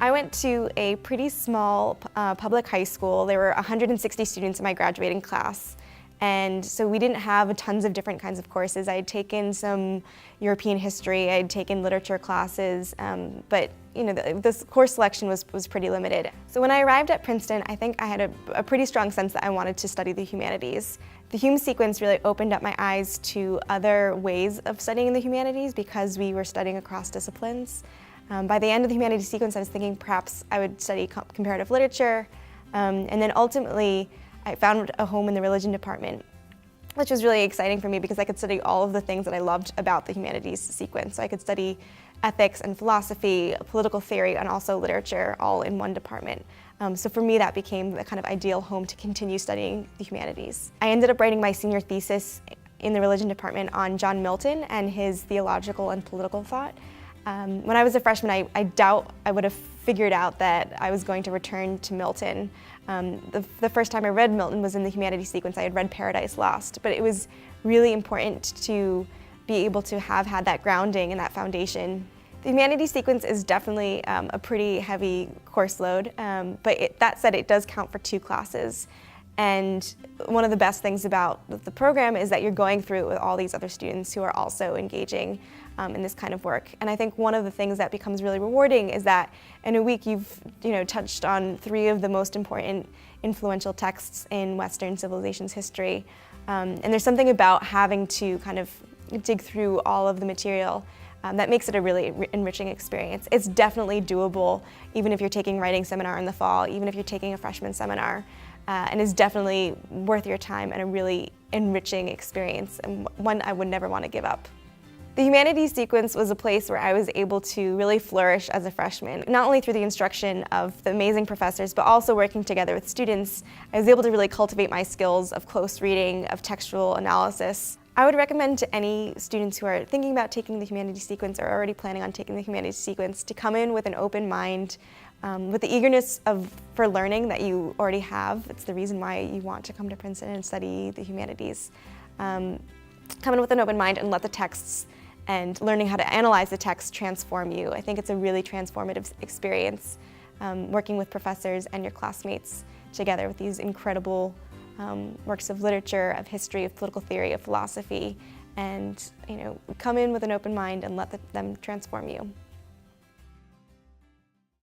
I went to a pretty small public high school. There were 160 students in my graduating class. And so we didn't have tons of different kinds of courses. I had taken some European history, I had taken literature classes, but this course selection was pretty limited. So when I arrived at Princeton, I think I had a pretty strong sense that I wanted to study the humanities. The Hume sequence really opened up my eyes to other ways of studying the humanities because we were studying across disciplines. By the end of the humanities sequence, I was thinking perhaps I would study comparative literature, and then ultimately I found a home in the religion department, which was really exciting for me because I could study all of the things that I loved about the humanities sequence. So I could study ethics and philosophy, political theory, and also literature all in one department. So for me, that became the kind of ideal home to continue studying the humanities. I ended up writing my senior thesis in the religion department on John Milton and his theological and political thought. When I was a freshman, I doubt I would have figured out that I was going to return to Milton. The first time I read Milton was in the humanities sequence. I had read Paradise Lost, but it was really important to be able to have had that grounding and that foundation. The humanities sequence is definitely a pretty heavy course load, but that said, it does count for 2 classes. And one of the best things about the program is that you're going through it with all these other students who are also engaging in this kind of work. And I think one of the things that becomes really rewarding is that in a week you've touched on 3 of the most important influential texts in Western civilization's history. And there's something about having to kind of dig through all of the material that makes it a really enriching experience. It's definitely doable even if you're taking writing seminar in the fall, even if you're taking a freshman seminar. And is definitely worth your time and a really enriching experience, and one I would never want to give up. The humanities sequence was a place where I was able to really flourish as a freshman, not only through the instruction of the amazing professors, but also working together with students. I was able to really cultivate my skills of close reading, of textual analysis. I would recommend to any students who are thinking about taking the humanities sequence or already planning on taking the humanities sequence to come in with an open mind, with the eagerness for learning that you already have. It's the reason why you want to come to Princeton and study the humanities. Come in with an open mind and let the texts and learning how to analyze the text transform you. I think it's a really transformative experience working with professors and your classmates together with these incredible works of literature, of history, of political theory, of philosophy, and come in with an open mind and let them transform you.